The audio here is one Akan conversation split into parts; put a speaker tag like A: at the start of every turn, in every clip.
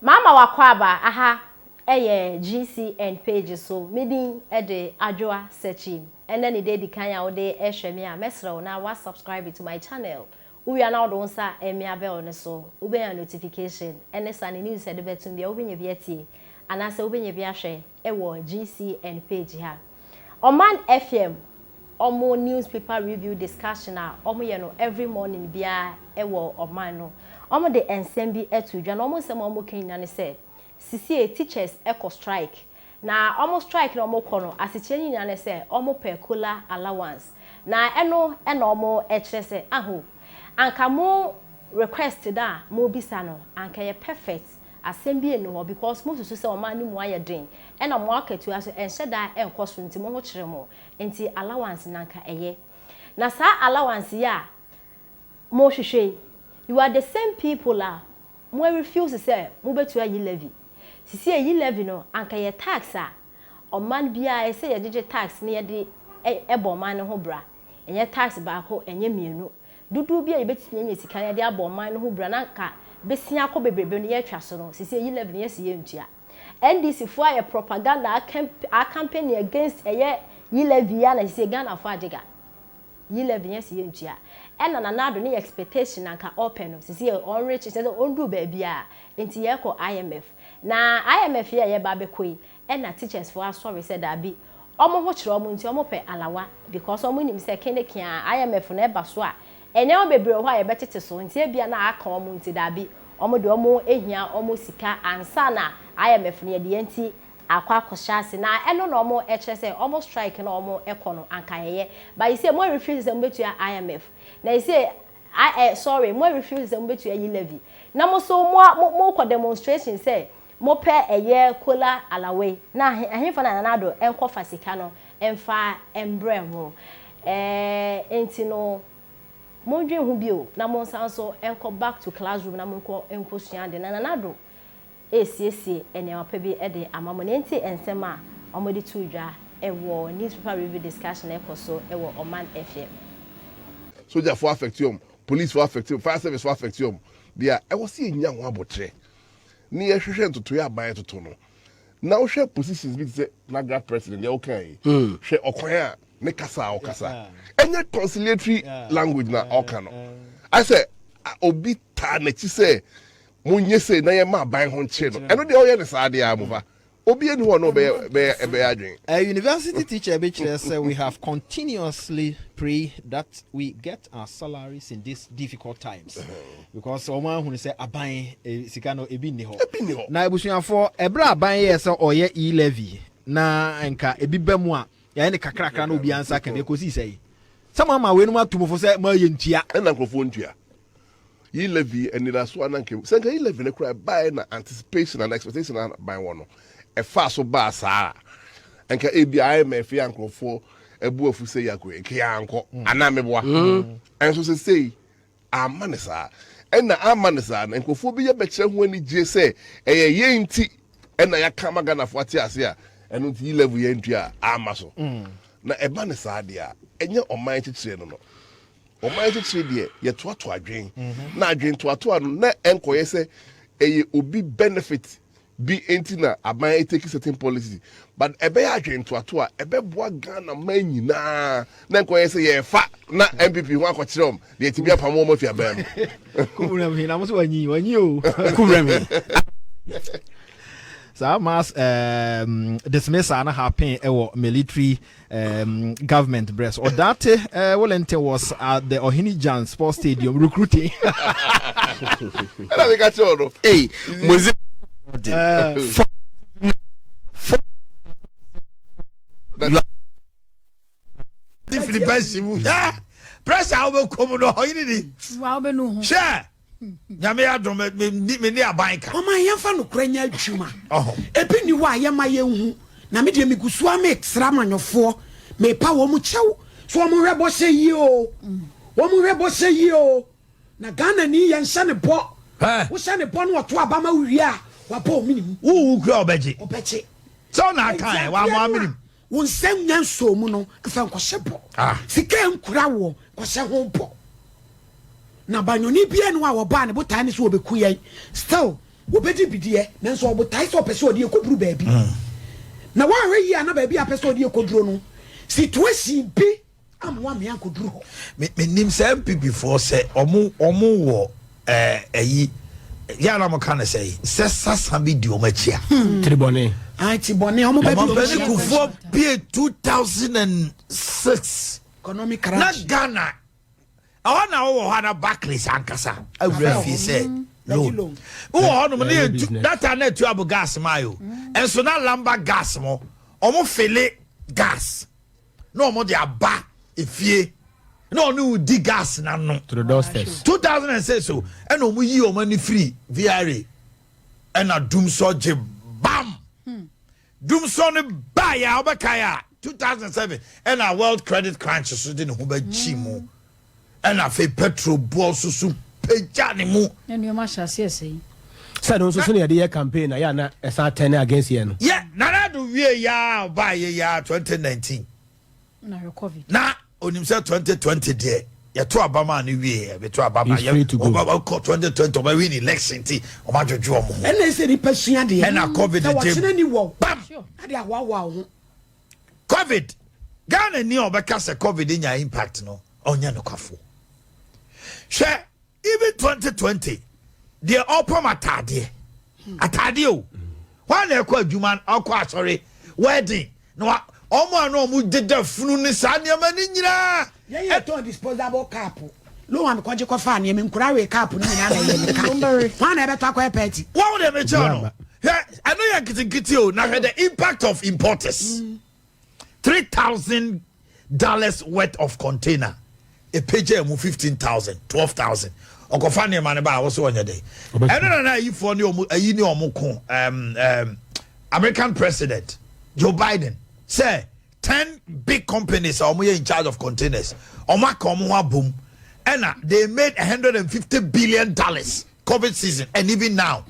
A: Mama wakwaba aha eye GCN page so meeting the adwoa searching and then the day the kanya o dey ehwe me a mesro na wa subscribe to my channel. We are now don sa emia bell ne so ube ya notification ene sa ne news de betum bia obenye bia tie anase obenye bia hwe ewo GCN page ha. Oman FM omo newspaper review discussion a omo ye no every morning bia ewo oman no omo de ensem bi etudwa na omo sem omo kenna ne se sisi teachers eco strike na omo strike na omo kono asiche nyina ne se omo peculiar allowance na eno omo ekire se aho anka mo request da mo bisa no anka ye perfect asem bi eno because mo susu se oman ni mo ayeden ena mo aketu aso enhye da enkoso nti mo ho kire mo nti allowance nanka eye na sa allowance ya mo hwehwe. You are the same people mo refuse say mo betu ayi levy sisi ayi levy no anka ye tax oman bia e say ye gege tax na ye de ebo man ho bra enye tax ba ko enye mienu dudu bia ye betinye nye sika ye de abo man ho bra na ka besia ko bebrebe no ye twa so no sisi ayi levy no ye se ye ntua NDC for a propaganda campaign against yi levy ya na sisi Ghana for agega yi levy ye se ye ntua ena na nado ni expectation anka open no sisi on rich say ondu ba bia enti ye ko IMF na IMF ye ba bekoi ena teachers for sorry said abi omo ho kire omo nti omo pe alawa because omo nim say kene kia IMF na eba so a enye obebre ho a ye betete so nti bia na aka omo nti da bi omo de omo ehia omo sika ansa na IMF ne de enti akwa akoshase na eno no omo ekire say omo strike na omo ekono anka ye but you say mo refuse say mbetu IMF na you say sorry mo refuse say mbetu yi levy na mo so mo ko demonstration say mo pe eye kola alawe na ahemfa na nanado enko fasika no emfa embre ho enti no mo dwen hu bio na mo sanso enko back to classroom na mo enko suande na nanado esiesie ene apabi ede amamo na enti ensema omodi tudwa ewo newspaper review discussion ekoso ewo Oman FM.
B: Soldier for affectium, police for affectium, fire service for affectium. Dia I was seeing young one abotre. Ni ehwehwe to ya ban to no. Now share positions bi say nagra president ya okay. Share okwan ne kasa okasa. Any conciliatory language na oka no. I say obi ta na chi say munye say na ye ma ban ho nche no. Eno de oye ne sa de amova. Obi eni ho no be adwen.
C: A university teacher be say we have continuously pray that we get our salaries in these difficult times because someone who say aban sika no ebi ni ho na ebusuafo ebra aban ye say oye levy na enka ebi bamu a ya ne kakrakra na obi ansa ka be kosi say sama ma we no atumfo say ma ye ntua
B: na nkrofo ntua yi levy eni da so ananke say yi levy ne kra buy na anticipation and expectation na buy one no e fa so ba saa enka ebi IMF ya nkrofo ebu ofu say yakwe nke ya anko anameboa enso say amanesa ena amanesa na nkrofo bi ye bekire ho ani je say ye nti ena ya kama Ghana fo ati ase a eno nti level ye ntua amaso na eba ne saa de a enye oman chichire no oman chichire de ye toato adwen na adwen toato anu na enkoye say eye obi benefit be enti na aban take certain policy but ebe ya adwen toato a ebe boa Ghana man nyina na enkoye say ye fa na MPP ho akokire de tibia pamo mo fia ban
C: kumura mi na mo so wanyi o kumura mi so mass dismissal na happen ewo military government breast or that Wellington was at the Ohinijan Sports Stadium recruiting
B: and we got you
C: hey
D: pressure will come no hoyini
E: wa be no ho
D: share nyame adom me ne abanka
E: o man yemfa no kranya adwuma ebi ni wa ye ma ye hu na me de me gusua me extra manyofo me pa wo mu chew so mo hwebo se yi o wo mu hwebo se yi o na Ghana ni ye nsa ne bo wo sha ne bo no to abama wi a wa pa o minim
D: wo kura obeji so na
E: Exactly.
D: kan wa mo minim
E: wo nsem nyanso mu no afa nkɔhye bo sika nkura wo kɔhye ho bo na banyoni bia no a wo ba ne botan ne so obeku yai still obedi bidie nanso obotai so pese odi ekoburu baabi na wa hwe yi ana baabi a pese odi ekoburu no situation bi amwa me ankoduru ho
D: me nim say MPP4 say omo wo ayi ya na mo kan say sasa bi di omo achia
C: tribone
E: tibone omo baabi
D: Kufo be 2006
E: economic
D: na
E: crash
D: Ghana awona wo hana Barclays ankasa awura fi say loan wo hono mo data na tu abu gas mayo enso na lamba gas mo omo fele gas no omo de aba efie no no di gas na no
C: to the doorsteps
D: 2006 so and omo yi omo ni free VRA and a doom so je bam doom so ne ba ya obakaya 2007 and a world credit crunch so de ho ba chimo and a fe petrol boss so peja ne mu
F: and you must say
C: said also so near the campaign ya na esa 10 against you no
D: yeah na do wie ya ba ya 2019
F: na COVID
D: na onim say 2020 there ya to abama na wie be to abama ya
C: free to go.
D: Oba 2020 oba win election ti o ma jojo omo ho
E: ene se ni pesua de
D: and a COVID
E: na watene ni wo
D: bam
E: ade awawa ho
D: COVID Ghana ni obeka say COVID nya impact no onya no kwafo she even 2020 the upper atade o wan e kwa adwuma akwa sorry wedding no omo no mu deda funu ni sa ne ma ni nyira
E: ye to disposable cap lo wan ko je ko fa ne me nkura we cap ni na na ye me ka wan e beto akwa party
D: what would they no I know you kitty o na the impact of importers $3,000 worth of container a page mu 15,000 12,000 okofa ne ma ne ba wo so onye dey eno na yi for ne omu ayi ne omu ko American president Joe Biden say 10 big companies are in charge of containers boom and they made $150 billion COVID season and even now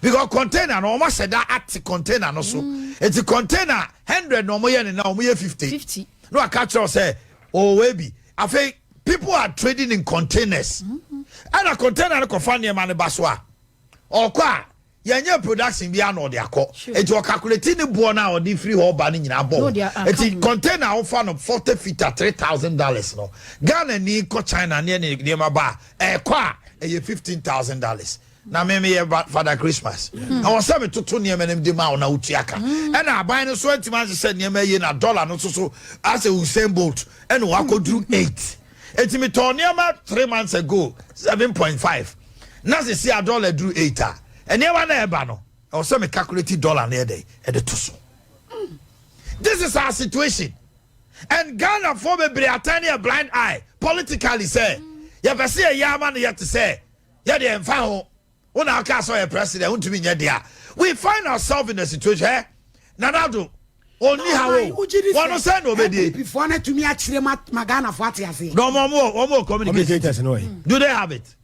D: because container no almost said that at container no so it's a container 100 no more and now 50 no I catch us say oh maybe I think people are trading in containers and a container ko fa ne ma ne baswa or kwa yenye production bia na ode akọ enti o calculate ni bo na ode free ho ba ni nyina bo enti container o fa no 40 feet at $3,000 no Ghana ni ko China ne ma ba kwa $15,000 na me Father Christmas I was say me toto ne me dem ma na utuaka and aban no so antima se ne ma ye na dollar no so as a Usain Bolt and wa kodru 8 enti me to ne ma 3 months ago 7.5 na se see a dollar drew 8 and never never no I was say me calculate dollar near day at the tuso this is our situation and Ghana for be Britannia blind eye politically say ya be say ya man ya to say ya de emfa ho una ka so ya president untumi nya dia we find ourselves in a situation eh nanado oni hawo one say no be dey
E: before na tumi a kire ma Ghana for atiase
D: no more communicators
C: no
D: do they have it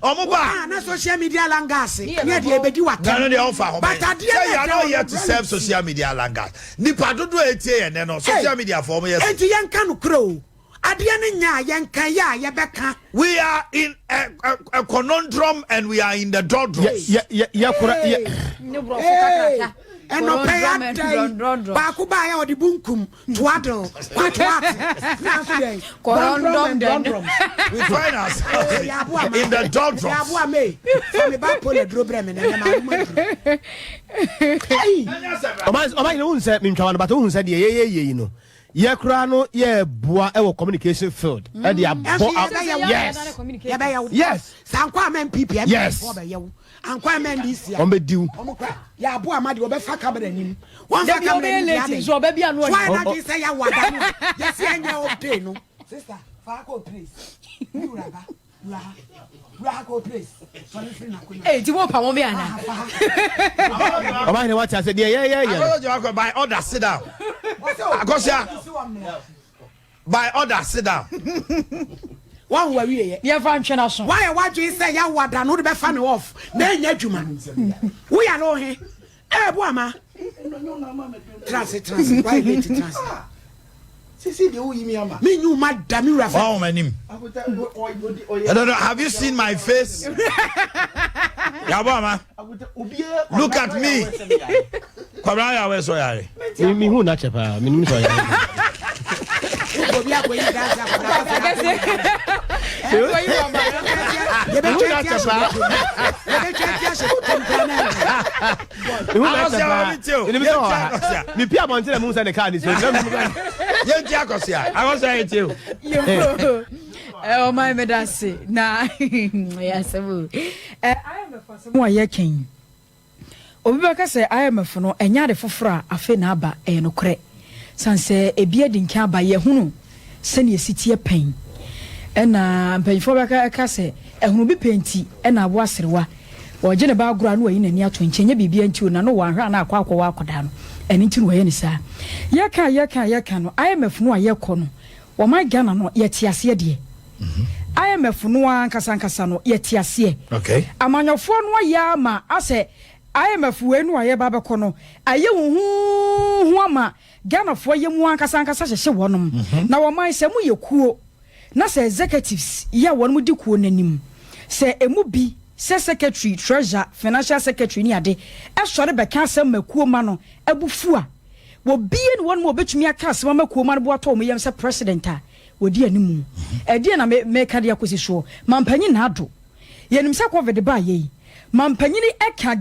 D: Omoba
E: na social media langase ne de ebedi wata
D: no dey offer
E: but ade
D: you are not here to serve social media langas nipa dodo etie ene no social media for me yes
E: enti yenka no kro ade ne nya yenka ya ye beka
D: we are in a conundrum and we are in the doldrums
F: ne bro kakaka
E: eno pay dai ba ku ba ya odi bunkum twaddle what na so dey
F: corondom
D: we find ourselves in the doldrums
E: ya bo ame for me ba pole dro bre me na ma
C: Oman no un say me ntwa no but un say de ye no ye kura no ye boa e wo communication field e de abo yes
E: sankwa men PPM
C: yes
E: ankwa men this year
C: on be diu
E: ya abo amade wo be fa camera nim won fa
F: dem
E: camera
F: yo
E: nim
F: late so be bia no
E: why not this say ya wada no yes enya update no sister fa ko please you raba Bra go place.
F: Eh, ti wo pa mo be ana.
C: Oman ne what I said yeah.
D: I by order sit down. Akosia. By order sit down.
E: One worry ye.
F: Ye fa ntwe na so.
E: Why what you say ya wada no be fa ne off. Na nya dwuma. We are no he. Eh bo ama. Transit. Why late transit?
C: Sisi de wo yimi ama.
E: Me you madam you rafa.
D: Oh my name. I don't know. Have you seen my face? Yabama. Look at me. Kwabra ya we so yare.
G: Me who na chepa, me nim so yare. Me pia monte na mu say the car is.
D: Yenti akosia. I was saying to you.
F: Oh my medasi na yes I am for some ye king obi baka say I am for no enya de foforo afe na aba no kre sanse ebia di nka aba ye hunu se ne sitie pen na mpanfo baka say ehunu bi penti na abo aserewa wo je ne ba agura no ayi na ni ato nkyenya bibia nti na no wanhwa na akwa akoda no eni nti no ye ne sa ye ka no I am for no aye kɔ no wo my Ghana no ye tiase de IMF no ankasa no yetiase.
D: Okay.
F: Amanyofo no ya ma ase IMF we no aye ba bekɔ no aye hu ama Ghana fo ye mu ankasa hyehye wonom. Na wo man se mu ye kuo na se executives ya wonom di kuo nanim. Se emu bi se secretary treasurer financial secretary ni ade e sore beka asem makuo ma no ebufu a wo bie ne wonom obetumi aka asem makuo ma no bo ato mo yem se president a wodi animu edi na me ka de akosi so mampanyi na ado yenim se covid ba ye mampanyi ni eka